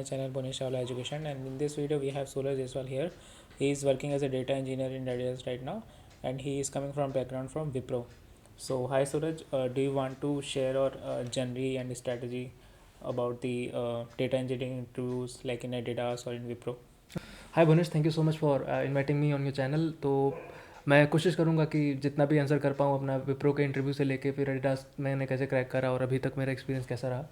channel Bonish Chawla Education, and in this video we have Suraj Jaiswal here. He is working as a data engineer in Adidas right now, and he is coming from background from Wipro. So hi Suraj, do you want to share your journey and strategy about the data engineering tools like in Adidas or in Wipro? Hi Bhunesh, thank you so much for inviting me on your channel. तो मैं कोशिश करूँगा कि जितना भी answer कर पाऊँ अपना विप्रो के इंटरव्यू से लेके फिर एडिडास मैंने कैसे क्रैक करा और अभी तक मेरा एक्सपीरियंस कैसा रहा।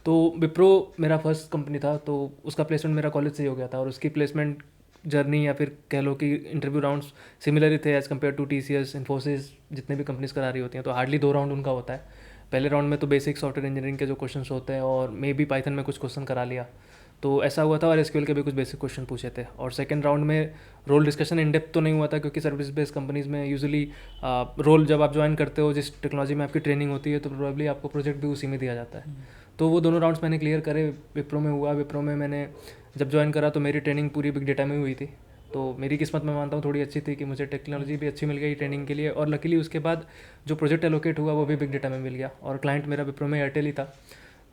तो विप्रो मेरा फर्स्ट कंपनी था, तो उसका प्लेसमेंट मेरा कॉलेज से ही हो गया था और उसकी प्लेसमेंट जर्नी या फिर कह लो कि इंटरव्यू राउंड्स सिमिलर ही थे as compare to TCS, Infosys, जितने भी कंपनीज करा रही होती हैं। तो हार्डली 2 राउंड उनका होता है। पहले राउंड में तो बेसिक सॉफ्टवेयर इंजीनियरिंग के जो क्वेश्चन होते हैं और मे बी पाइथन में कुछ क्वेश्चन करा लिया, तो ऐसा हुआ था। और SQL के भी कुछ बेसिक क्वेश्चन पूछे थे। और सेकंड राउंड में रोल डिस्कशन इन डेप्थ तो नहीं हुआ था, क्योंकि सर्विस बेस्ड कंपनीज़ में यूजुअली रोल जब आप ज्वाइन करते हो, जिस टेक्नोलॉजी में आपकी ट्रेनिंग होती है, तो प्रोबेबली आपको प्रोजेक्ट भी उसी में दिया जाता है। तो वो दोनों राउंड्स मैंने क्लियर करे। विप्रो में हुआ। विप्रो में मैंने जब ज्वाइन करा तो मेरी ट्रेनिंग पूरी बिग डेटा में हुई थी। तो मेरी किस्मत मैं मानता हूँ थोड़ी अच्छी थी कि मुझे टेक्नोलॉजी भी अच्छी मिल गई ट्रेनिंग के लिए, और लकीली उसके बाद जो प्रोजेक्ट एलोकेट हुआ वो भी बिग डेटा में मिल गया। और क्लाइंट मेरा विप्रो में एयरटेल ही था,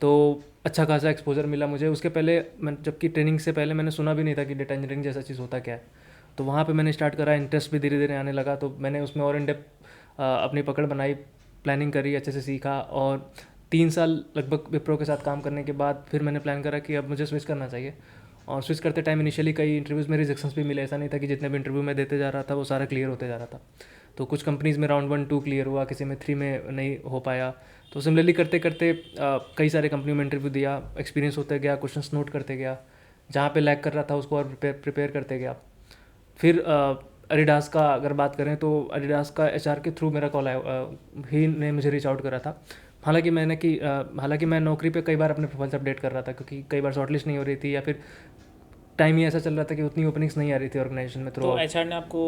तो अच्छा खासा एक्सपोजर मिला मुझे। उसके पहले मैं, जबकि ट्रेनिंग से पहले मैंने सुना भी नहीं था कि डेटा इंजीनियरिंग जैसा चीज़ होता क्या है। तो वहाँ पे मैंने स्टार्ट करा, इंटरेस्ट भी धीरे धीरे आने लगा। तो मैंने उसमें और इन डेप्थ अपनी पकड़ बनाई, प्लानिंग करी, अच्छे से सीखा। और 3 साल लगभग विप्रो के साथ काम करने के बाद फिर मैंने प्लान करा कि अब मुझे स्विच करना चाहिए। और स्विच करते टाइम इनिशियली कई इंटरव्यूज़ में रिजेक्शंस भी मिले। ऐसा नहीं था कि जितने भी इंटरव्यू मैं देते जा रहा था वो सारा क्लियर होते जा रहा था। तो कुछ कंपनीज़ में राउंड 1 2 क्लियर हुआ, किसी में 3 में नहीं हो पाया। तो सिमिलरली करते करते कई सारे कंपनियों में इंटरव्यू दिया, एक्सपीरियंस होते गया, क्वेश्चंस नोट करते गया, जहाँ पे लैग कर रहा था उसको और प्रिपेयर करते गया। फिर एडिडास का अगर बात करें तो एडिडास का HR के थ्रू मेरा कॉल आया, ही ने मुझे रीच आउट करा था। हालांकि मैं नौकरी पे कई बार अपने प्रोफाइल्स अपडेट कर रहा था, क्योंकि कई बार शॉर्टलिस्ट नहीं हो रही थी, या फिर टाइम ही ऐसा चल रहा था कि उतनी ओपनिंग्स नहीं आ रही थी ऑर्गेनाइजेशन में थ्रू तो आउट। HR ने आपको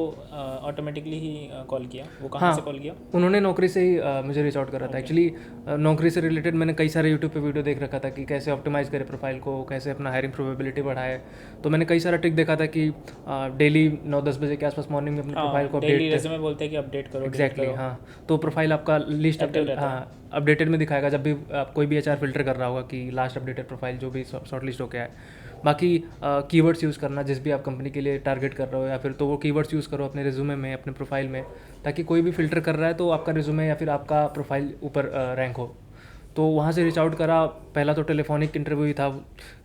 ऑटोमेटिकली ही कॉल किया, वो कहाँ से हाँ, कॉल किया? उन्होंने नौकरी से ही मुझे रीच आउट करा था। ओके। एक्चुअली नौकरी से रिलेटेड मैंने कई सारे यूट्यूब पे वीडियो देख रखा था कि कैसे ऑप्टिमाइज़ करें प्रोफाइल को, कैसे अपना हायरिंग प्रोबेबिलिटी बढ़ाए। तो मैंने कई सारा ट्रिक देखा था कि डेली 9-10 बजे के आसपास मॉर्निंग में अपने प्रोफाइल को डेली अपडेट। रेज्यूमे बोलते हैं कि अपडेट करो, डिलीट एग्जैक्टली करो, हाँ। तो प्रोफाइल आपका लिस्ट एक्टिव रहता है। हाँ अपडेटेड में दिखाएगा जब भी आप कोई भी HR फिल्टर कर रहा होगा कि लास्ट अपडेटेड प्रोफाइल जो भी शॉर्ट लिस्ट होकर आए। बाकी कीवर्ड्स यूज़ करना, जिस भी आप कंपनी के लिए टारगेट कर रहे हो, या फिर तो वो कीवर्ड्स यूज़ करो अपने रिज्यूमे में, अपने प्रोफाइल में, ताकि कोई भी फिल्टर कर रहा है तो आपका रिज्यूमे या फिर आपका प्रोफाइल ऊपर रैंक हो। तो वहाँ से रीच आउट करा। पहला तो टेलीफोनिक इंटरव्यू ही था।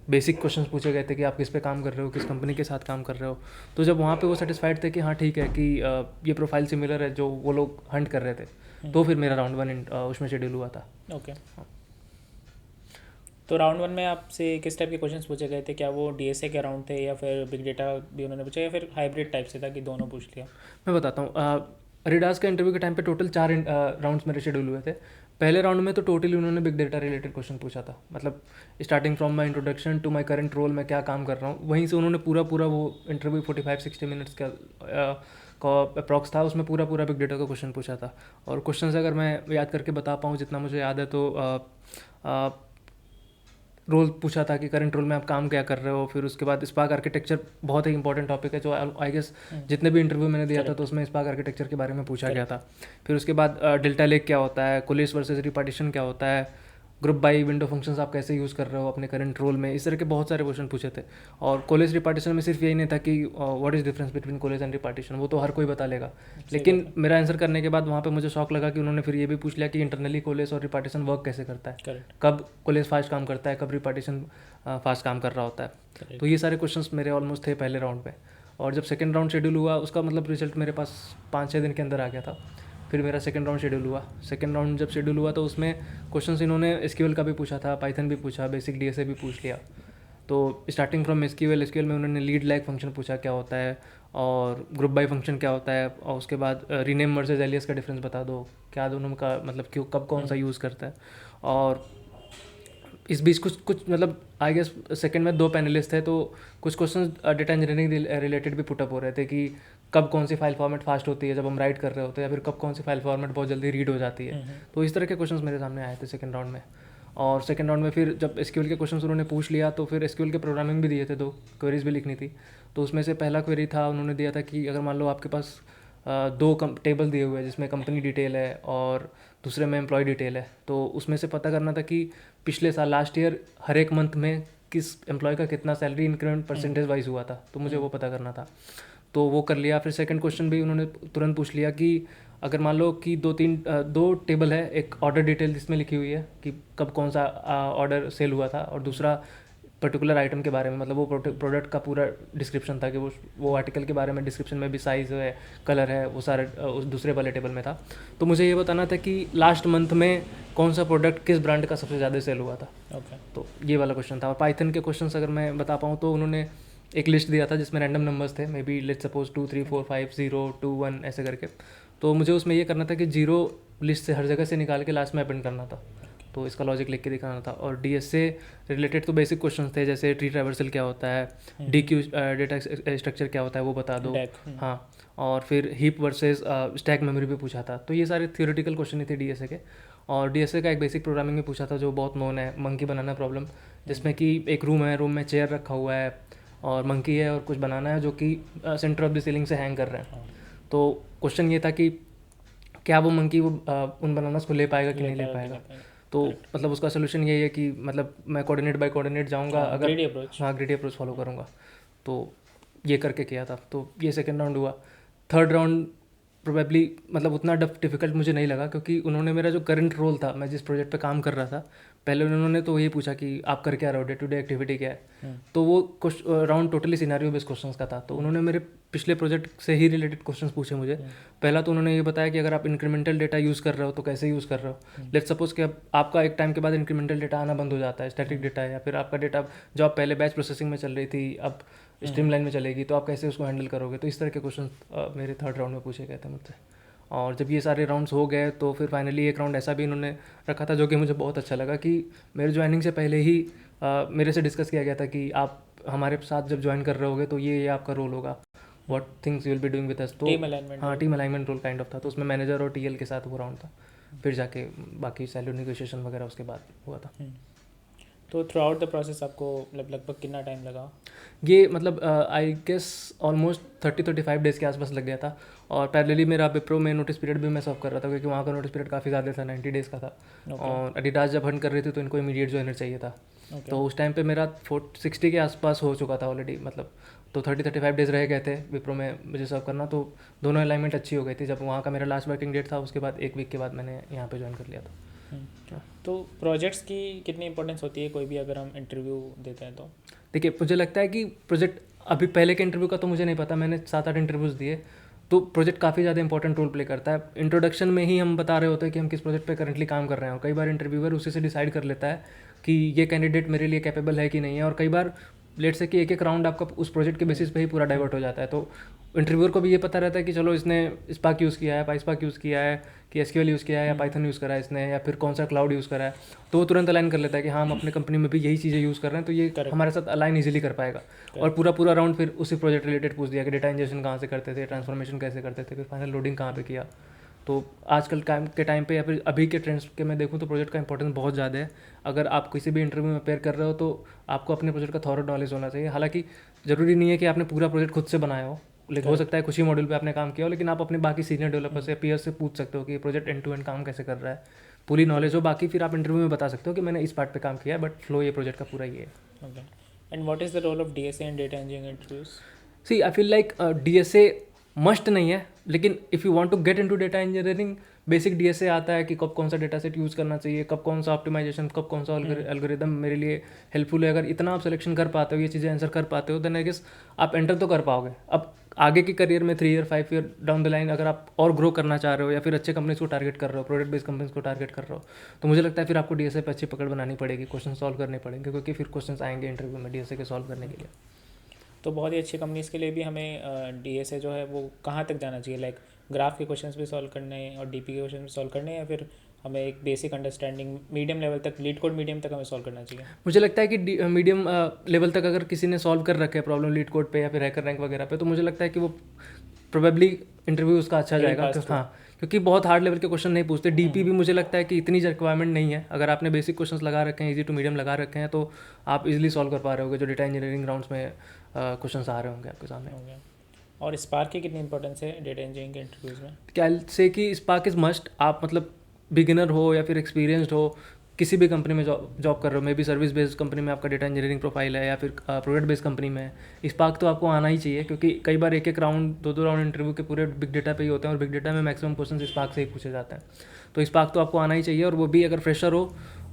बेसिक क्वेश्चंस पूछे गए थे कि आप किस पे काम कर रहे हो, किस कंपनी के साथ काम कर रहे हो। तो जब वहाँ पे वो सेटिस्फाइड थे कि हाँ ठीक है कि ये प्रोफाइल सिमिलर है जो वो लोग हंट कर रहे थे, तो फिर मेरा राउंड 1 उसमें शेड्यूल हुआ था। ओके। तो राउंड 1 में आपसे किस टाइप के क्वेश्चंस पूछे गए थे? क्या वो DSA के राउंड थे, या फिर बिग डेटा भी उन्होंने पूछा, या फिर हाइब्रिड टाइप से था कि दोनों पूछ लिया? मैं बताता हूँ। एडिडास के इंटरव्यू के टाइम पे टोटल 4 राउंड्स मेरे शेड्यूल हुए थे। पहले राउंड में तो टोटली उन्होंने बिग डेटा रिलेटेड क्वेश्चन पूछा था, मतलब starting from my introduction to my current role, मैं क्या काम कर रहा हूँ। वहीं से उन्होंने पूरा वो इंटरव्यू 45-60 मिनट्स का अप्रॉक्स था, उसमें पूरा बिग डेटा का क्वेश्चन पूछा था। और क्वेश्चन अगर मैं याद करके बता पाऊँ जितना मुझे याद है, तो रोल पूछा था कि करंट रोल में आप काम क्या कर रहे हो। फिर उसके बाद स्पार्क आर्किटेक्चर बहुत ही इंपॉर्टेंट टॉपिक है, जो आई गेस जितने भी इंटरव्यू मैंने दिया था तो उसमें स्पार्क आर्किटेक्चर के बारे में पूछा गया था। फिर उसके बाद डेल्टा लेक क्या होता है, कोलिस वर्सेस रिपार्टीशन क्या होता है, ग्रुप बाई विंडो फंक्शंस आप कैसे यूज़ कर रहे हो अपने करंट रोल में, इस तरह के बहुत सारे क्वेश्चन पूछे थे। और कोलेज रिपार्टीशन में सिर्फ यही नहीं था कि what is difference between coalesce and repartition, वो तो हर कोई बता लेगा। लेकिन मेरा आंसर करने के बाद वहाँ पे मुझे शौक लगा कि उन्होंने फिर ये भी पूछ लिया कि इंटरनली कोलेज और रिपार्टीशन वर्क कैसे करता है, करेक्ट। कब कोलेज फास्ट काम करता है, कब रिपार्टीशन फास्ट काम कर रहा होता है। तो ये सारे क्वेश्चंस मेरे ऑलमोस्ट थे पहले राउंड में। और जब सेकेंड राउंड शेड्यूल हुआ, उसका मतलब रिजल्ट मेरे पास 5-6 दिन के अंदर आ गया था। फिर मेरा सेकंड राउंड शेड्यूल हुआ। सेकंड राउंड जब शेड्यूल हुआ तो उसमें क्वेश्चंस इन्होंने SQL का भी पूछा था, पाइथन भी पूछा, बेसिक DSA भी पूछ लिया। तो स्टार्टिंग फ्रॉम SQL में उन्होंने लीड लैग फंक्शन पूछा क्या होता है, और ग्रुप बाई फंक्शन क्या होता है, और उसके बाद रीनेम वर्सेस एलियस का डिफरेंस बता दो, क्या दोनों का मतलब क्यों कब कौन सा यूज़ करता है। और इस बीच कुछ कुछ मतलब आई गेस सेकंड में 2 पैनलिस्ट थे, तो कुछ क्वेश्चन डेटा इंजीनियरिंग रिलेटेड भी पुटअप हो रहे थे कि कब कौन सी फाइल फॉर्मेट फास्ट होती है जब हम राइट कर रहे होते हैं, या फिर कब कौन सी फाइल फॉर्मेट बहुत जल्दी रीड हो जाती है। तो इस तरह के क्वेश्चंस मेरे सामने आए थे सेकंड राउंड में। और सेकंड राउंड में फिर जब SQL के क्वेश्चंस उन्होंने पूछ लिया, तो फिर SQL के प्रोग्रामिंग भी दिए थे, 2 क्वेरीज भी लिखनी थी। तो उसमें से पहला क्वेरी था, उन्होंने दिया था कि अगर मान लो आपके पास 2 टेबल दिए हुए हैं जिसमें कंपनी डिटेल है और दूसरे में एम्प्लॉय डिटेल है, तो उसमें से पता करना था कि पिछले साल लास्ट ईयर हर एक मंथ में किस एम्प्लॉय का कितना सैलरी इंक्रीमेंट परसेंटेज वाइज हुआ था, तो मुझे वो पता करना था। तो वो कर लिया। फिर सेकंड क्वेश्चन भी उन्होंने तुरंत पूछ लिया कि अगर मान लो कि दो टेबल है, एक ऑर्डर डिटेल जिसमें लिखी हुई है कि कब कौन सा ऑर्डर सेल हुआ था, और दूसरा पर्टिकुलर आइटम के बारे में, मतलब वो प्रोडक्ट का पूरा डिस्क्रिप्शन था कि वो आर्टिकल के बारे में डिस्क्रिप्शन में भी साइज़ है, कलर है, वो सारे उस दूसरे वाले टेबल में था। तो मुझे ये बताना था कि लास्ट मंथ में कौन सा प्रोडक्ट किस ब्रांड का सबसे ज़्यादा सेल हुआ था। ओके। तो ये वाला क्वेश्चन था। और पाइथन के क्वेश्चंस अगर मैं बता पाऊँ तो उन्होंने एक लिस्ट दिया था जिसमें रैंडम नंबर्स थे, मे बी लेट्स सपोज 2 3 4 5 0 2 1 ऐसे करके। तो मुझे उसमें ये करना था कि जीरो लिस्ट से हर जगह से निकाल के लास्ट में अपेंड करना था। तो इसका लॉजिक लिख के दिखाना था। और डीएस से रिलेटेड तो बेसिक क्वेश्चंस थे, जैसे ट्री ट्रैवर्सल क्या होता है, डीक्यू डेटा स्ट्रक्चर क्या होता है वो बता दो। हाँ, और फिर हीप वर्सेस स्टैक मेमोरी भी पूछा था। तो ये सारे थियोरेटिकल क्वेश्चन ही थे डीएसए के। और डीएसए का एक बेसिक प्रोग्रामिंग में पूछा था जो बहुत नोन है, मंकी बनाना प्रॉब्लम, जिसमें कि एक रूम है, रूम में चेयर रखा हुआ है और मंकी है और कुछ बनाना है जो कि सेंटर ऑफ द सीलिंग से हैंग कर रहे हैं। तो क्वेश्चन ये था कि क्या वो मंकी वो उन बनानास को ले पाएगा कि नहीं ले पाएगा। तो मतलब उसका सोल्यूशन यही है कि मतलब मैं कोऑर्डिनेट बाय कोऑर्डिनेट जाऊंगा, अगर ग्रिडी अप्रोच। हाँ ग्रिडी अप्रोच फॉलो करूंगा। तो ये करके किया था। तो ये सेकंड राउंड हुआ। थर्ड राउंड प्रोबेबली मतलब उतना डिफिकल्ट मुझे नहीं लगा, क्योंकि उन्होंने मेरा जो करंट रोल था, मैं जिस प्रोजेक्ट पे काम कर रहा था, पहले उन्होंने तो ये पूछा कि आप कर क्या रहे हो, डे टू डे एक्टिविटी क्या है। तो वो round totally scenario based questions का था। तो उन्होंने मेरे पिछले प्रोजेक्ट से ही रिलेटेड क्वेश्चंस पूछे मुझे। पहला तो उन्होंने ये बताया कि अगर आप इंक्रीमेंटल डेटा यूज़ कर रहे हो तो कैसे यूज़ कर रहे हो। लेट्स सपोज कि अब आपका एक टाइम के बाद इंक्रीमेंटल डेटा आना बंद हो जाता है, स्टैटिक डेटा है, या फिर आपका डेटा जो आप पहले बैच प्रोसेसिंग में चल रही थी अब स्ट्रीमलाइन में चलेगी, तो आप कैसे उसको हैंडल करोगे। तो इस तरह के क्वेश्चन मेरे थर्ड राउंड में पूछे गए थे मुझसे। और जब ये सारे राउंड्स हो गए तो फिर फाइनली एक राउंड ऐसा भी इन्होंने रखा था जो कि मुझे बहुत अच्छा लगा, कि मेरे ज्वाइनिंग से पहले ही मेरे से डिस्कस किया गया था कि आप हमारे साथ जब ज्वाइन कर रहे होगे तो ये आपका रोल होगा, what things you will be doing with us. तो टीम अलाइनमेंट। हाँ, team alignment role kind of था। तो उसमें मैनेजर और टीएल के साथ वो राउंड था। फिर जाके बाकी सैलरी नेगोशिएशन वगैरह उसके बाद हुआ था। तो थ्रू आउट द प्रोसेस आपको लगभग कितना टाइम लगा? ये मतलब आई गेस ऑलमोस्ट 30-35 डेज़ के आसपास लग गया था। और पैरेलली मेरा विप्रो में नोटिस पीरियड भी मैं सर्व कर रहा था, क्योंकि वहाँ का नोटिस पीरियड काफ़ी ज़्यादा था, 90 डेज़ का था। और एडिडास जब हंट कर रही थी तो इनको इमीडिएट ज्वाइनर चाहिए था। तो उस टाइम पे मेरा 60 के आसपास हो चुका था ऑलरेडी, मतलब तो 30-35 डेज़ रह गए थे विप्रो में मुझे सर्व करना। तो दोनों अलाइनमेंट अच्छी हो गई थी। जब वहाँ का मेरा लास्ट वर्किंग डेट था उसके बाद 1 वीक के बाद मैंने यहाँ पे ज्वाइन कर लिया था। तो प्रोजेक्ट्स की कितनी इंपॉर्टेंस होती है कोई भी अगर हम इंटरव्यू देते हैं तो? देखिए, मुझे लगता है कि प्रोजेक्ट, अभी पहले के इंटरव्यू का तो मुझे नहीं पता, मैंने 7-8 इंटरव्यूज़ दिए, तो प्रोजेक्ट काफ़ी ज़्यादा इंपॉर्टेंट रोल प्ले करता है। इंट्रोडक्शन में ही हम बता रहे होते हैं कि हम किस प्रोजेक्ट पे करंटली काम कर रहे हैं, और कई बार इंटरव्यूअर उसी से डिसाइड कर लेता है कि ये कैंडिडेट मेरे लिए कैपेबल है कि नहीं है। और कई बार लेट से कि एक राउंड आपका उस प्रोजेक्ट के बेसिस पे ही पूरा डाइवर्ट हो जाता है। तो इंटरव्यूअर को भी ये पता रहता है कि चलो इसने स्पार्क यूज़ किया है, पाइस्पार्क यूज़ किया है, कि एसक्यूएल यूज़ किया है, या पाइथन यूज़ करा है इसने, या फिर कौन सा क्लाउड यूज़ करा है। तो वो तुरंत अलाइन कर लेता है कि हाँ हम अपने कंपनी में भी यही चीज़ें यूज़ कर रहे हैं, तो ये हमारे साथ अलाइन इजीली कर पाएगा। और पूरा राउंड फिर उसी प्रोजेक्ट रिलेटेड पूछ दिया कि डेटा इंजेक्शन कहाँ से करते थे, ट्रांसफॉर्मेशन कैसे करते थे, फिर फाइनल लोडिंग कहाँ पे किया। तो आजकल के टाइम पे या फिर अभी के ट्रेंड्स के मैं देखूँ तो प्रोजेक्ट का इंपॉर्टेंस बहुत ज़्यादा है। अगर आप किसी भी इंटरव्यू में अपेयर कर रहे हो तो आपको अपने प्रोजेक्ट का थॉरो नॉलेज होना चाहिए। हालांकि ज़रूरी नहीं है कि आपने पूरा प्रोजेक्ट खुद से बनाया हो, लेकिन हो सकता है कुछ ही मॉड्यूल पे आपने काम किया हो, लेकिन आप अपने बाकी सीनियर डेवलपर से, पीयर से पूछ सकते हो कि प्रोजेक्ट एंड टू एंड काम कैसे कर रहा है, पूरी नॉलेज हो। बाकी फिर आप इंटरव्यू में बता सकते हो कि मैंने इस पार्ट पे काम किया है, बट फ्लो ये प्रोजेक्ट का पूरा ही है। Okay. And what is the role of DSA in data engineering interviews? See I feel like DSA must नहीं है, लेकिन if you want to get into data engineering, basic DSA आता है कि कब कौन सा डेटा सेट यूज़ करना चाहिए, कब कौन सा ऑप्टिमाइजेशन, कब कौन सा एल्गोरिदम मेरे लिए हेल्पफुल है। अगर इतना आप सिलेक्शन कर पाते हो, ये चीज़ें आंसर कर पाते हो, देन आई गेस आप एंटर तो कर पाओगे। अब आगे की करियर में 3 year 5 year down the line अगर आप और ग्रो करना चाह रहे हो, या फिर अच्छे कंपनीज को टारगेट कर रहे हो, प्रोडक्ट बेस्ड कंपनीज को टारगेट कर रहे हो, तो मुझे लगता है फिर आपको डीएसए पे अच्छी पकड़ बनानी पड़ेगी, क्वेश्चन सॉल्व करने पड़ेंगे, क्योंकि फिर क्वेश्चन आएंगे इंटरव्यू में डीएसए के सॉल्व करने के लिए। तो बहुत ही अच्छी कंपनीज़ के लिए भी हमें डीएसए जो है वो कहाँ तक जाना चाहिए? लाइक ग्राफ के क्वेश्चंस भी सॉल्व करने हैं और डीपी के क्वेश्चन भी सॉल्व करने हैं, या फिर हमें एक बेसिक अंडरस्टैंडिंग मीडियम लेवल तक, लीड कोड मीडियम तक हमें सॉल्व करना चाहिए? मुझे लगता है कि मीडियम लेवल तक अगर किसी ने सॉल्व कर रखे है प्रॉब्लम लीड कोड पे या फिर हैकर रैंक वगैरह पे, तो मुझे लगता है कि वो प्रोबेबली इंटरव्यू उसका अच्छा जाएगा। हाँ, क्योंकि बहुत हार्ड लेवल के क्वेश्चन नहीं पूछते। डीपी भी मुझे लगता है कि इतनी रिक्वायरमेंट नहीं है। अगर आपने बेसिक क्वेश्चंस लगा रखे हैं, इजी टू मीडियम लगा रखे हैं, तो आप इजीली सॉल्व कर पा रहे होगे जो डेटा इंजीनियरिंग राउंड्स में क्वेश्चंस आ रहे होंगे आपके सामने। और स्पार्क की कितनी इंपॉर्टेंस है डेटा इंजीनियरिंग के इंटरव्यूज़ में? क्या से कि स्पार्क इज़ मस्ट। आप मतलब बिगिनर हो या फिर एक्सपीरियंसड हो, किसी भी कंपनी में जॉब कर रहे हो, may be service based company में आपका डेटा इंजीनियरिंग प्रोफाइल है या फिर प्रोडक्ट बेस्ड कंपनी में है, स्पार्क तो आपको आना ही चाहिए, क्योंकि कई बार एक राउंड दो राउंड इंटरव्यू के पूरे बिग डेटा पे ही होते हैं और बिग डेटा में मैक्सिमम क्वेश्चन स्पार्क से ही पूछे जाते हैं। तो स्पार्क तो आपको आना ही चाहिए, और वो भी अगर फ्रेशर हो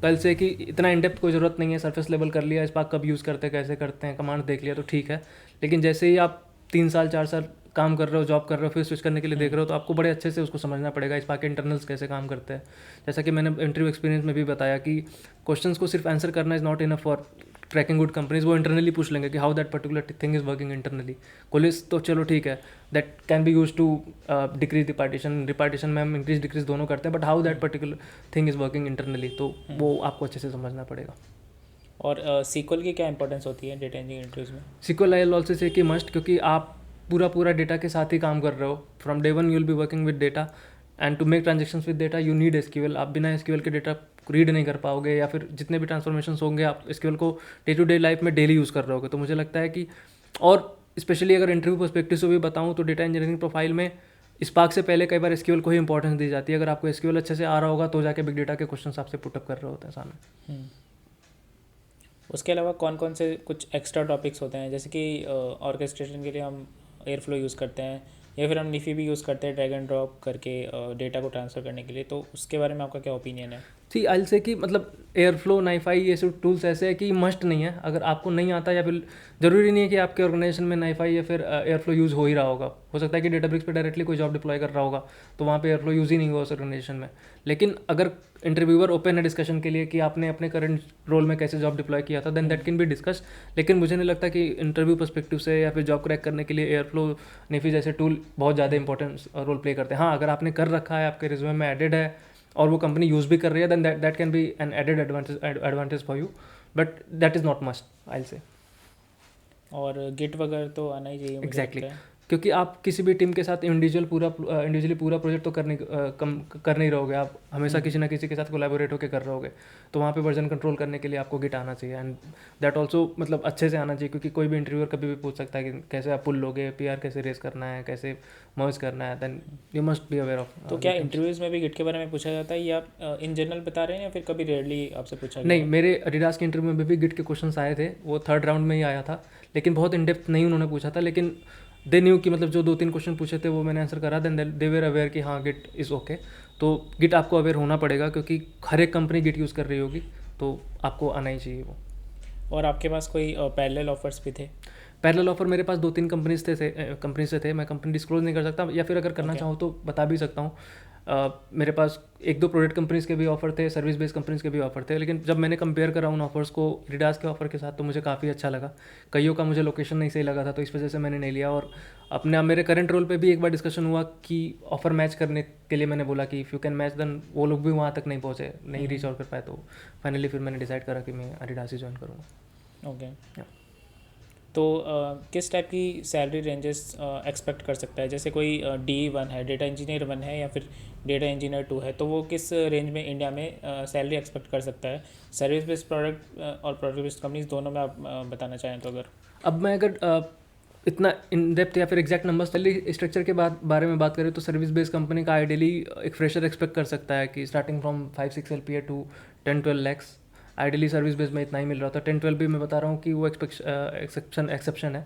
कल से, कि इतना इनडेप्थ कोई ज़रूरत नहीं है, सरफेस लेवल कर लिया, स्पार्क कब यूज़ करते हैं, कैसे करते हैं, कमांड देख लिया तो ठीक है। लेकिन जैसे ही आप 3 साल 4 साल काम कर रहे हो, जॉब कर रहे हो, फिर स्विच करने के लिए देख रहे हो, तो आपको बड़े अच्छे से उसको समझना पड़ेगा स्पार्क के इंटरनल्स कैसे काम करते हैं। जैसा कि मैंने इंटरव्यू एक्सपीरियंस में भी बताया कि क्वेश्चंस को सिर्फ आंसर करना is not enough for cracking good companies. वो इंटरनली पूछ लेंगे कि how that particular thing is working internally. Coalesce तो चलो ठीक है, that can be use to decrease the partition, repartition में हम इंक्रीज डिक्रीज दोनों करते हैं, but how that particular thing is working internally, तो वो आपको अच्छे से समझना पड़ेगा। और सीक्वल की क्या इंपॉर्टेंस होती है डेटा इंजीनियरिंग इंटरव्यूज में? SQL I will also say कि मस्ट, क्योंकि आप पूरा डेटा के साथ ही काम कर रहे हो। From day one you will be working with data, and to make transactions with data you need SQL। आप बिना SQL के डेटा रीड नहीं कर पाओगे, या फिर जितने भी ट्रांसफॉर्मेशंस होंगे आप SQL को डे टू डे लाइफ में डेली यूज़ कर रहे होगे। तो मुझे लगता है कि, और स्पेशली अगर इंटरव्यू पर्सपेक्टिव से भी बताऊँ तो डेटा इंजीनियरिंग प्रोफाइल में स्पार्क से पहले कई बार SQL को ही इंपॉर्टेंस दी जाती है। अगर आपको SQL अच्छे से आ रहा होगा तो जाके बिग डेटा के क्वेश्चन आपसे पुटअप कर रहे होते हैं सामने। उसके अलावा कौन कौन से कुछ एक्स्ट्रा टॉपिक्स होते हैं, जैसे कि ऑर्केस्ट्रेशन के लिए हम एयरफ्लो यूज़ करते हैं, या फिर हम निफ़ी भी यूज़ करते हैं ड्रैग एंड ड्रॉप करके डेटा को ट्रांसफ़र करने के लिए, तो उसके बारे में आपका क्या ओपिनियन है? सी आई से कि मतलब एयरफ्लो, नाइफाई, ये सब टूल्स ऐसे है कि मस्ट नहीं है। अगर आपको नहीं आता, या फिर ज़रूरी नहीं है कि आपके ऑर्गेनाइजेशन में नाइफाई या फिर एयरफ्लो यूज़ हो ही रहा होगा। हो सकता है कि डेटाब्रिक्स पे डायरेक्टली कोई जॉब डिप्लॉय कर रहा होगा तो वहाँ पे एयरफ्लो यूज़ ही नहीं हुआ उस ऑर्गेनाइजेशन में। लेकिन अगर इंटरव्यूअर ओपन है डिस्कशन के लिए कि आपने अपने करंट रोल में कैसे जॉब डिप्लॉय किया था, then that can be discuss. लेकिन मुझे नहीं लगता कि इंटरव्यू पर्सपेक्टिव से या फिर जॉब क्रैक करने के लिए एयरफ्लो, निफ़ी जैसे टूल बहुत ज़्यादा इंपॉर्टेंट रोल प्ले करते हैं। हाँ, अगर आपने कर रखा है, आपके रिज्यूमे में एडेड है और वो कंपनी यूज़ भी कर रही है, then that can be an added advantage for you, but that is not must I say. और गिट वगैरह तो आना ही चाहिए मुझे एग्जैक्टली लगता है। क्योंकि आप किसी भी टीम के साथ इंडिविजुअली पूरा प्रोजेक्ट तो कर नहीं रहोगे। आप हमेशा किसी ना किसी के साथ कोलैबोरेट होकर कर रहोगे, तो वहाँ पे वर्जन कंट्रोल करने के लिए आपको गिट आना चाहिए, एंड दैट ऑल्सो मतलब अच्छे से आना चाहिए, क्योंकि कोई भी इंटरव्यूअर कभी भी पूछ सकता है कि कैसे आप पुल लोगे, PR कैसे रेस करना है, कैसे मर्ज करना है, then you must be aware of. तो क्या इंटरव्यूज़ में भी गिट के बारे में पूछा जाता है, या इन जनरल बता रहे हैं, या फिर कभी रेयरली आपसे पूछा गया नहीं, है? मेरे एडिडास के इंटरव्यू में भी गिट के क्वेश्चंस आए थे, वो 3rd राउंड में ही आया था, लेकिन बहुत इन डेप्थ नहीं उन्होंने पूछा था। लेकिन दे न्यू कि मतलब जो 2-3 क्वेश्चन पूछे थे वो मैंने आंसर करा, देन दे वेर अवेयर कि हाँ गिट इज़ ओके। तो गिट आपको अवेयर होना पड़ेगा, क्योंकि हर एक कंपनी गिट यूज़ कर रही होगी, तो आपको आना ही चाहिए वो। और आपके पास कोई पैरेलल ऑफर्स भी थे? पैरेलल ऑफर मेरे पास 2-3 कंपनी से थे। मैं कंपनी डिस्क्लोज नहीं कर सकता, या फिर अगर करना Okay. चाहूँ तो बता भी सकता हूँ। मेरे पास 1-2 प्रोडक्ट कंपनीज़ के भी ऑफर थे, सर्विस बेस्ड कंपनीज़ के भी ऑफर थे, लेकिन जब मैंने कंपेयर करा उन ऑफर्स को एडिडास के ऑफर के साथ तो मुझे काफ़ी अच्छा लगा। कईयों का मुझे लोकेशन नहीं सही लगा था, तो इस वजह से मैंने नहीं लिया। और अपने मेरे करंट रोल पे भी एक बार डिस्कशन हुआ कि ऑफर मैच करने के लिए मैंने बोला कि if you can match, then वो लोग भी वहाँ तक नहीं पहुँचे, नहीं रीच आउट कर पाए, तो फाइनली फिर मैंने डिसाइड करा कि मैं एडिडास ही ज्वाइन करूँगा। ओके। तो किस टाइप की सैलरी रेंजेस एक्सपेक्ट कर सकता है? जैसे कोई DE1 है, डेटा इंजीनियर 1 है, या फिर डेटा इंजीनियर 2 है, तो वो किस रेंज में इंडिया में सैलरी एक्सपेक्ट कर सकता है? सर्विस बेस्ड प्रोडक्ट और प्रोडक्ट बेस्ड कंपनीज दोनों में आप बताना चाहें तो? अगर अब मैं इतना इन डेप्थ या फिर एग्जैक्ट नंबर सैलरी स्ट्रक्चर के बारे में बात करें तो सर्विस बेस्ड कंपनी का आइडियली एक फ्रेशर एक्सपेक्ट कर सकता है कि starting from 5-6 LPA to 10-12 lakhs. Ideally service based में इतना ही मिल रहा था। 10-12 भी मैं बता रहा हूँ कि वो एक्सेप्शन है,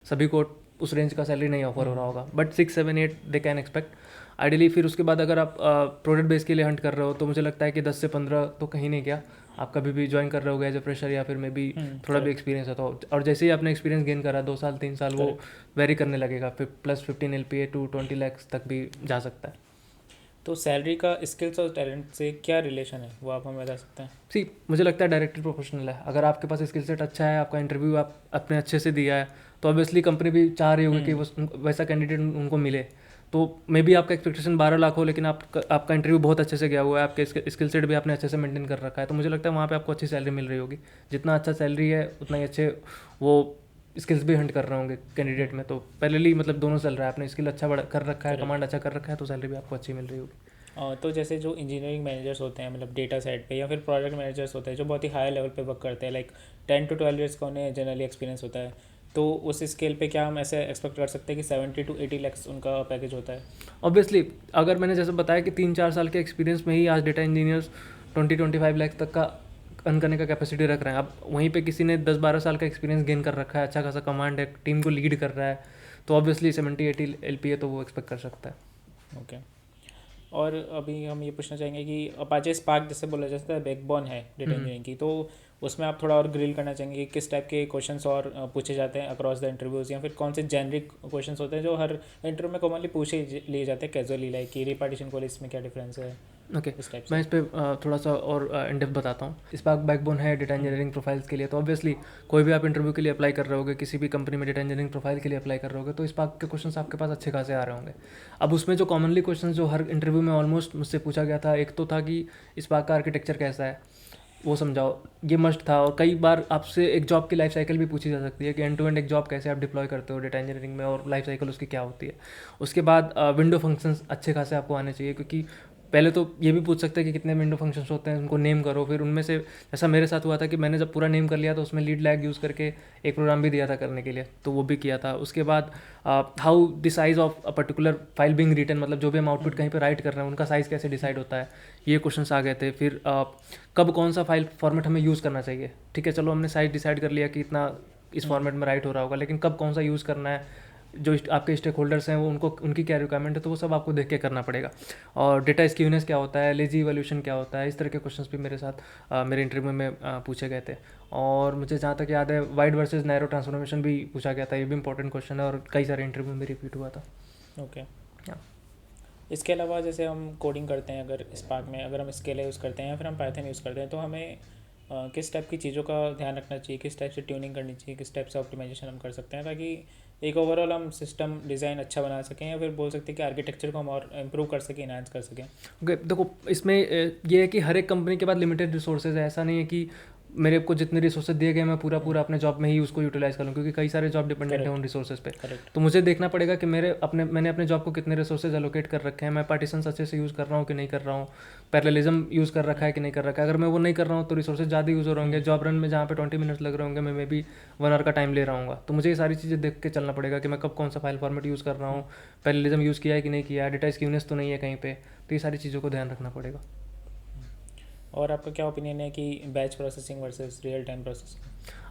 सभी को उस रेंज का सैलरी नहीं ऑफर हो रहा होगा, but 6-7-8 they can expect ideally. फिर उसके बाद अगर आप प्रोडक्ट बेस के लिए हंट कर रहे हो तो मुझे लगता है कि 10 से 15 तो कहीं नहीं गया। आप कभी भी ज्वाइन कर रहे हो एज ए फ्रेशर, या फिर मे बी थोड़ा भी एक्सपीरियंस है तो, और जैसे ही आपने एक्सपीरियंस गेन करा 2 साल 3 साल, वो वेरी करने लगेगा, फिर प्लस 15 LPA टू 20 लैक्स तक भी जा सकता है। तो सैलरी का स्किल्स और टैलेंट से क्या रिलेशन है, वो आप हमें बता सकते हैं? सी मुझे लगता है डायरेक्टली प्रोफेशनल है। अगर आपके पास स्किल सेट अच्छा है, आपका इंटरव्यू आप अपने अच्छे से दिया है, तो ऑब्वियसली कंपनी भी चाह रही होगी कि वो वैसा कैंडिडेट उनको मिले। तो मे बी आपका एक्सपेक्टेशन 12 लाख हो, लेकिन आपका इंटरव्यू बहुत अच्छे से गया हुआ है, आपके स्किल सेट भी आपने अच्छे से मेंटेन कर रखा है, तो मुझे लगता है वहाँ पे आपको अच्छी सैलरी मिल रही होगी। जितना अच्छा सैलरी है उतना ही अच्छे वो स्किल्स भी हंट कर रहे होंगे कैंडिडेट में। तो पहले मतलब दोनों चल रहा है, आपने स्किल अच्छा कर रखा है, कमांड अच्छा कर रखा है, तो सैलरी भी आपको अच्छी मिल रही होगी। तो जैसे जो इंजीनियरिंग मैनेजर्स होते हैं, मतलब डेटा साइड पे, या फिर प्रोजेक्ट मैनेजर्स होते हैं जो बहुत ही हाई लेवल पे वर्क करते हैं, लाइक 10 to 12 ईयर्स का उन्हें जनरली एक्सपीरियंस होता है, तो उस स्केल पे क्या हम ऐसे एक्सपेक्ट कर सकते हैं कि 70 to 80 लैक्स उनका पैकेज होता है? ऑब्वियसली अगर मैंने जैसे बताया कि 3-4 साल के एक्सपीरियंस में ही आज डेटा इंजीनियर्स 20-25 लाख तक का अर्न करने का कैपेसिटी रख रहे हैं। अब वहीं पे किसी ने 10-12 साल का एक्सपीरियंस गेन कर रखा है, अच्छा खासा कमांड है, टीम को लीड कर रहा है, तो ऑब्वियसली 70-80 LPA तो वो एक्सपेक्ट कर सकता है। ओके। और अभी हम ये पूछना चाहेंगे कि अपाचे स्पार्क जैसे बोला जाता है बैकबोन है डेटा इंजीनियरिंग की, तो उसमें आप थोड़ा और ग्रिल करना चाहेंगे कि किस टाइप के क्वेश्चंस और पूछे जाते हैं अक्रॉस द इंटरव्यूज़, या फिर कौन से जेनरिक क्वेश्चंस होते हैं जो हर इंटरव्यू में कॉमनली पूछे लिए जाते हैं कैजुअली, लाइक कि रिपार्टीशन कॉलेज में क्या डिफरेंस है, ओके इस टाइप मैं से। इस पर थोड़ा सा और इन डेप्थ बताता हूँ। स्पार्क बैकबोन है डेटा इंजीनियरिंग प्रोफाइल्स के लिए, तो ऑब्वियसली कोई भी आप इंटरव्यू के लिए अप्लाई कर रहे होगे, किसी भी कंपनी में डेटा इंजीनियरिंग प्रोफाइल के लिए अप्लाई कर रहे होगे, तो स्पार्क के क्वेश्चंस आपके पास अच्छे खासे आ रहे होंगे। अब उसमें जो कॉमनली क्वेश्चन जो हर इंटरव्यू में ऑलमोस्ट मुझसे पूछा गया था, एक तो था कि स्पार्क का आर्किटेक्चर कैसा है, वो समझाओ, ये मस्ट था। और कई बार आपसे एक जॉब की लाइफ साइकिल भी पूछी जा सकती है कि एंड टू एंड एक जॉब कैसे आप डिप्लॉय करते हो डेटा इंजीनियरिंग में, और लाइफ साइकिल उसकी क्या होती है। उसके बाद विंडो फंक्शंस अच्छे खासे आपको आने चाहिए, क्योंकि पहले तो ये भी पूछ सकते हैं कि कितने विंडो फंक्शंस होते हैं, उनको नेम करो। फिर उनमें से ऐसा मेरे साथ हुआ था कि मैंने जब पूरा नेम कर लिया तो उसमें लीड लैग यूज़ करके एक प्रोग्राम भी दिया था करने के लिए, तो वो भी किया था। उसके बाद how the size of a particular file being written, मतलब जो भी हम आउटपुट कहीं पे राइट कर रहे हैं उनका साइज़ कैसे डिसाइड होता है, ये क्वेश्चंस आ गए थे। फिर कब कौन सा फाइल फॉर्मेट हमें यूज़ करना चाहिए, ठीक है चलो हमने साइज डिसाइड कर लिया कि इतना इस फॉर्मेट में राइट हो रहा होगा, लेकिन कब कौन सा यूज़ करना है, जो आपके स्टेक होल्डर्स हैं वो उनको उनकी क्या रिक्वायरमेंट है, तो वो सब आपको देख के करना पड़ेगा। और डेटा स्क्यूनेस क्या होता है, लेजी इवोल्यूशन क्या होता है, इस तरह के क्वेश्चंस भी मेरे साथ मेरे इंटरव्यू में पूछे गए थे। और मुझे जहाँ तक याद है वाइड वर्सेस नैरो ट्रांसफॉर्मेशन भी पूछा गया था, ये भी इंपॉर्टेंट क्वेश्चन है और कई सारे इंटरव्यू में रिपीट हुआ था। ओके। हाँ। इसके अलावा जैसे हम कोडिंग करते हैं, अगर स्पार्क में अगर हम स्केला यूज़ करते हैं या फिर हम पाइथन यूज़ करते हैं, तो हमें किस टाइप की चीज़ों का ध्यान रखना चाहिए, किस टाइप से ट्यूनिंग करनी चाहिए, किस टाइप से ऑप्टिमाइजेशन हम कर सकते हैं, ताकि एक ओवरऑल हम सिस्टम डिज़ाइन अच्छा बना सकें, या फिर बोल सकते हैं कि आर्किटेक्चर को हम और इम्प्रूव कर सकें, इन्हांस कर सकें। ओके देखो इसमें ये है कि हर एक कंपनी के पास लिमिटेड रिसोर्सेज है। ऐसा नहीं है कि मेरे को जितने रिसोर्सेज दिए गए मैं पूरा पूरा अपने जॉब में ही उसको यूटिलाइज कर लूँ, क्योंकि कई सारे जॉब डिपेंडेंट है उन रिसोर्सेज पे। करेक्ट। तो मुझे देखना पड़ेगा कि मैंने अपने जॉब को कितने रिसोर्सेज एलोकेट कर रखे हैं, मैं पार्टीशंस अच्छे से यूज़ कर रहा हूँ कि नहीं कर रहा हूँ, पैरेललिज्म यूज़ कर रखा है कि नहीं कर रखा है। अगर मैं वो नहीं कर रहा हूँ तो रिसोर्सेज ज़्यादा यूज़ हो रहे होंगे, जॉब रन में जहाँ पे 20 मिनट्स लग रहे होंगे मैं मे बी 1 आवर का टाइम ले रहा हूँ। तो मुझे ये सारी चीज़ें देख के चलना पड़ेगा कि मैं कब कौन सा फाइल फॉर्मेट यूज़ कर रहा हूँ, पैरेललिज्म यूज़ किया है कि नहीं किया है, डेटा स्क्यूनेस तो नहीं है कहीं पे, तो ये सारी चीज़ों को ध्यान रखना पड़ेगा। और आपका क्या ओपिनियन है कि batch processing versus real time processing?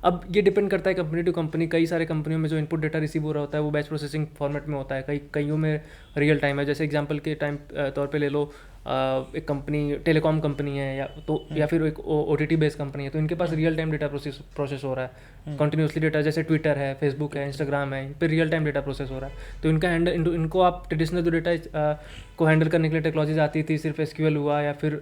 अब ये डिपेंड करता है कंपनी टू कंपनी। कई सारे कंपनियों में जो इनपुट डेटा रिसीव हो रहा होता है वो बैच प्रोसेसिंग फॉर्मेट में होता है, कईयों में रियल टाइम है। जैसे एग्जांपल के टाइम तौर पे ले लो, एक कंपनी टेलीकॉम कंपनी है या फिर एक OTT बेस्ड कंपनी है, तो इनके पास रियल टाइम डेटा प्रोसेस हो रहा है कंटिन्यूसली डेटा। जैसे ट्विटर है, फेसबुक है, इंस्टाग्राम है, इन पर रियल टाइम डेटा प्रोसेस हो रहा है। तो इनका इनको आप ट्रेडिशनल जो डेटा को हैंडल करने के लिए टेक्नोलॉजीज आती थी, सिर्फ SQL हुआ या फिर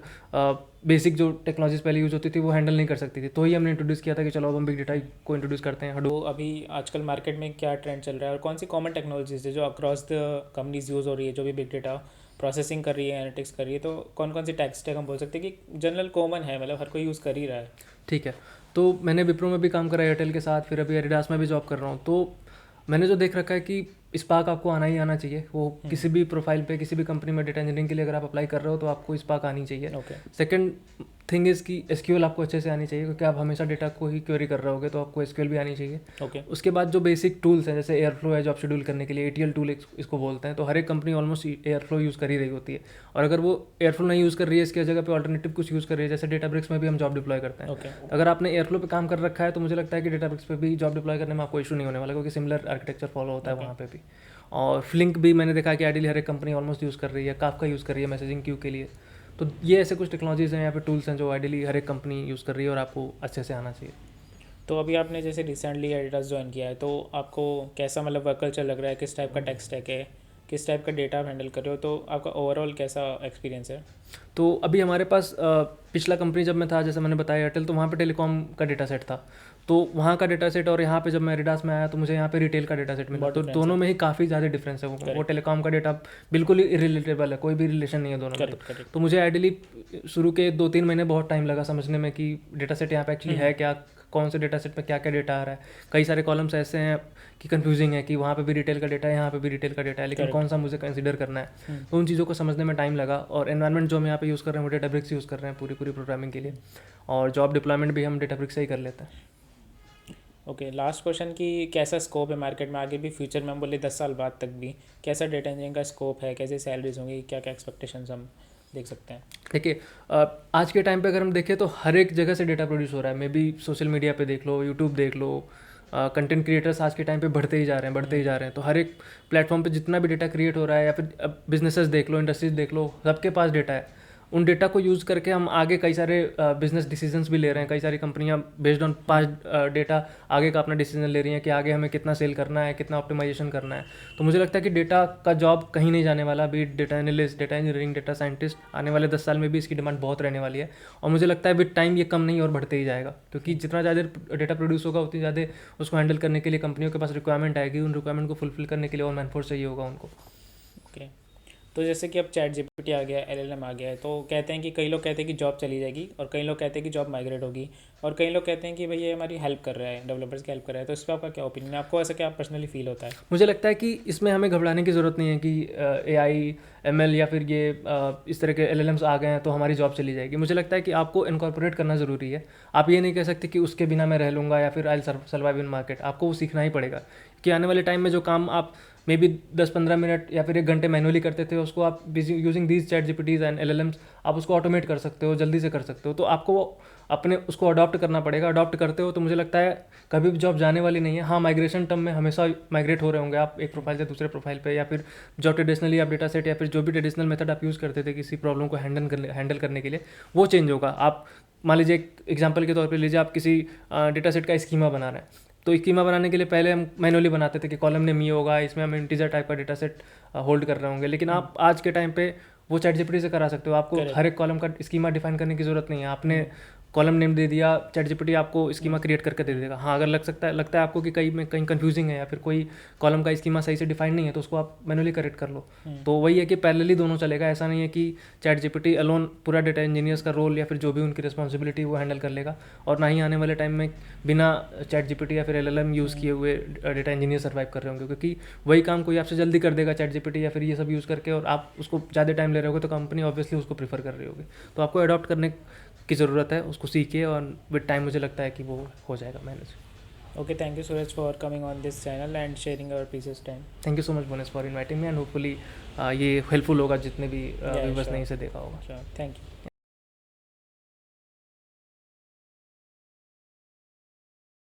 बेसिक जो टेक्नोलॉजीज पहले यूज होती थी वो हैंडल नहीं कर सकती थी, तो ही हमने इंट्रोड्यूस किया था कि चलो अब हम बिग डेटा को इंट्रोड्यूस करते हैं। तो अभी आजकल मार्केट में क्या ट्रेंड चल रहा है और कौन सी कॉमन टेक्नोलॉजीज है जो अक्रॉस द कंपनीज यूज़ हो रही है, जो भी बिग डेटा प्रोसेसिंग कर रही है, एनालिटिक्स कर रही है, तो कौन कौन सी टेक स्टैक हम बोल सकते हैं कि जनरल कॉमन है, मतलब हर कोई यूज़ कर ही रहा है? ठीक है, तो मैंने विप्रो में भी काम करा, एयरटेल के साथ, फिर अभी एडिडास में भी जॉब कर रहा हूँ। तो मैंने जो देख रखा है कि स्पार्क आपको आना ही आना चाहिए। वो किसी भी प्रोफाइल पे किसी भी कंपनी में डेटा इंजीनियरिंग के लिए अगर आप अप्लाई कर रहे हो तो आपको स्पार्क आनी चाहिए। ओके। सेकंड थिंग इज़ कि SQL आपको अच्छे से आनी चाहिए, क्योंकि आप हमेशा डेटा को ही क्वेरी कर रहे होगे, तो आपको SQL भी आनी चाहिए। ओके। उसके बाद जो बेसिक टूल्स हैं जैसे एयरफ्लो है, जॉब शेड्यूल करने के लिए ETL टूल इसको बोलते हैं, तो हर एक कंपनी ऑलमोस्ट एयरफ्लो यूज़ कर ही रही होती है। और अगर वो एयरफ्लो नहीं यूज़ कर रही है, इसकी जगह पे ऑल्टरनेटिव कुछ यूज़ कर रही है, जैसे डेटाब्रिक्स में भी हम जॉब डिप्लॉय करते हैं। ओके। अगर आपने एयरफ्लो पे काम कर रखा है तो मुझे लगता है कि डेटाब्रिक्स पे भी जॉब डिप्लॉय करने में आपको इशू नहीं होने वाला, क्योंकि सिमिलर आर्किटेक्चर फॉलो होता है वहाँ पे भी। और फ्लिंक भी मैंने देखा है कि आइडियली हर एक कंपनी ऑलमोस्ट यूज़ कर रही है, काफका यूज़ कर रही है मैसेजिंग क्यू के लिए। तो ये ऐसे कुछ टेक्नोलॉजीज़ हैं यहाँ पे, टूल्स हैं जो आइडियली हर एक कंपनी यूज़ कर रही है और आपको अच्छे से आना चाहिए। तो अभी आपने जैसे रिसेंटली एडिडास ज्वाइन किया है, तो आपको कैसा मतलब वर्क कल्चर लग रहा है, किस टाइप का टेक स्टैक है, किस टाइप का डेटा आप हैंडल कर रहे हो, तो आपका ओवरऑल कैसा एक्सपीरियंस है? तो अभी हमारे पास पिछला कंपनी जब मैं था, जैसे मैंने बताया एयरटेल, तो वहाँ पे टेलीकॉम का डेटा सेट था। तो वहाँ का डेटा सेट और यहाँ पे जब मैं एडिडास में आया तो मुझे यहाँ पे रिटेल का डेटा सेट मिला। बहुत तो difference दोनों है। में ही काफ़ी ज़्यादा डिफरेंस है। वो टेलीकॉम का डेटा बिल्कुल ही इरिलेटेबल है, कोई भी रिलेशन नहीं है दोनों में। करेक्ट। तो मुझे आइडियली शुरू के 2-3 महीने बहुत टाइम लगा समझने में कि डेटा सेट यहाँ पे एक्चुअली है क्या, कौन से डेटा सेट में क्या क्या डेटा आ रहा है। कई सारे कॉलम्स ऐसे हैं कि कंफ्यूजिंग है कि वहाँ पे भी रिटेल का डेटा है, यहाँ पे भी रिटेल का डेटा है, लेकिन कौन सा मुझे कंसीडर करना है। तो उन चीज़ों को समझने में टाइम लगा। और एनवायरनमेंट जो हम यहाँ पे यूज़ कर रहे हैं वो डेटाब्रिक्स यूज़ कर रहे हैं पूरी प्रोग्रामिंग के लिए, और जॉब डिप्लॉयमेंट भी हम डेटाब्रिक्स से ही कर लेते हैं। ओके, लास्ट क्वेश्चन कि कैसा स्कोप है मार्केट में आगे भी, फ्यूचर में हम बोले 10 साल बाद तक भी कैसा डेटा इंजीनियरिंग का स्कोप है, कैसे सैलरीज होंगी, क्या क्या एक्सपेक्टेशंस हम देख सकते हैं? देखिए, आज के टाइम पे अगर हम देखें तो हर एक जगह से डेटा प्रोड्यूस हो रहा है। मे बी सोशल मीडिया पे देख लो, यूट्यूब देख लो, कंटेंट क्रिएटर्स आज के टाइम पे बढ़ते ही जा रहे हैं, बढ़ते ही जा रहे हैं। तो हर एक प्लेटफॉर्म पे जितना भी डेटा क्रिएट हो रहा है, या फिर बिजनेसेस देख लो, इंडस्ट्रीज देख लो, सबके पास डेटा है। उन डेटा को यूज़ करके हम आगे कई सारे बिजनेस डिसीजंस भी ले रहे हैं। कई सारी कंपनियां बेस्ड ऑन पास्ट डेटा आगे का अपना डिसीजन ले रही हैं कि आगे हमें कितना सेल करना है, कितना ऑप्टिमाइजेशन करना है। तो मुझे लगता है कि डेटा का जॉब कहीं नहीं जाने वाला। Be data analyst, data engineering, data scientist, आने वाले 10 साल में भी इसकी डिमांड बहुत रहने वाली है। और मुझे लगता है विद टाइम ये कम नहीं और बढ़ते ही जाएगा, क्योंकि जितना ज़्यादा डेटा प्रोड्यूस होगा उतनी ज़्यादा उसको हैंडल करने के लिए कंपनियों के पास रिक्वायरमेंट आएगी। उन रिक्वायरमेंट को फुलफिल करने के लिए और मैनफोर्स चाहिए होगा उनको। ओके, तो जैसे कि अब चैट जीपीटी आ गया, एलएलएम आ गया है, तो कहते हैं कि कई लोग कहते हैं कि जॉब चली जाएगी, और कई लोग कहते हैं कि जॉब माइग्रेट होगी, और कई लोग कहते हैं कि भाई ये हमारी हेल्प कर रहा है, डेवलपर्स की हेल्प कर रहा है। तो इस पर आपका क्या ओपिनियन है? आपको ऐसा क्या पर्सनली फील होता है? मुझे लगता है कि इसमें हमें घबराने की ज़रूरत नहीं है कि एआई, एमएल या फिर ये इस तरह के एलएलएम्स आ गए हैं तो हमारी जॉब चली जाएगी। मुझे लगता है कि आपको इनकॉर्पोरेट करना ज़रूरी है। आप ये नहीं कह सकते कि उसके बिना मैं रह लूँगा या फिर आई सर्वाइव इन मार्केट। आपको वो सीखना ही पड़ेगा कि आने वाले टाइम में जो काम आप मे बी 10-15 मिनट या फिर 1 घंटे मैनुअली करते थे, उसको आप using these ChatGPTs and LLMs आप उसको ऑटोमेट कर सकते हो, जल्दी से कर सकते हो। तो आपको वो अपने उसको अडॉप्ट करना पड़ेगा। अडॉप्ट करते हो तो मुझे लगता है कभी भी जॉब जाने वाली नहीं है। हाँ, माइग्रेशन टर्म में हमेशा माइग्रेट हो रहे होंगे आप एक प्रोफाइल से दूसरे प्रोफाइल पे, या फिर जो ट्रेडिशनली आप डेटा सेट या फिर जो भी ट्रेडिशनल मेथड आप यूज़ करते थे किसी प्रॉब्लम को हैंडल करने के लिए, वो चेंज होगा। आप मान लीजिए, एक एग्जाम्पल के तौर पर लीजिए, आप किसी डेटा सेट का स्कीमा बना रहे हैं। तो स्कीमा बनाने के लिए पहले हम मैनुअली बनाते थे कि कॉलम नेम ये होगा, इसमें हम इंटीजर टाइप का डेटा सेट होल्ड कर रहे होंगे। लेकिन आप आज के टाइम पे वो चैट जीपीटी से करा सकते हो। आपको Correct. हर एक कॉलम का स्कीमा डिफाइन करने की ज़रूरत नहीं है। आपने कॉलम नेम दे दिया, चैट जीपीटी आपको स्कीमा क्रिएट करके दे देगा। हाँ, अगर लगता है आपको कि कहीं कंफ्यूजिंग है या फिर कोई कॉलम का स्कीमा सही से डिफाइन नहीं है, तो उसको आप मैनुअली करेक्ट कर लो। तो वही है कि पैरेलली दोनों चलेगा। ऐसा नहीं है कि चैट जीपीटी अलोन पूरा डेटा इंजीनियर्स का रोल या फिर जो भी उनकी रिस्पॉन्सिबिलिटी वो हैंडल कर लेगा, और ना ही आने वाले टाइम में बिना चैट जीपीटी या फिर एलएलएम यूज़ किए हुए डेटा इंजीनियर सर्वाइव कर रहे होंगे, क्योंकि वही काम कोई आपसे जल्दी कर देगा चैट जीपीटी या फिर ये सब यूज़ करके, और आप उसको ज़्यादा टाइम ले रहे होगे, तो कंपनी ऑब्वियसली उसको प्रीफर कर रही होगी। तो आपको अडॉप्ट करने की ज़रूरत है, उसको सीखिए, और विद टाइम मुझे लगता है कि वो हो जाएगा manage. Okay, thank you Suraj for coming on this channel and sharing our precious time. Thank you so much बोनेस for inviting me, and hopefully ये हेल्पफुल होगा जितने भी व्यूवर्स ने इसे देखा होगा। Sure, thank you.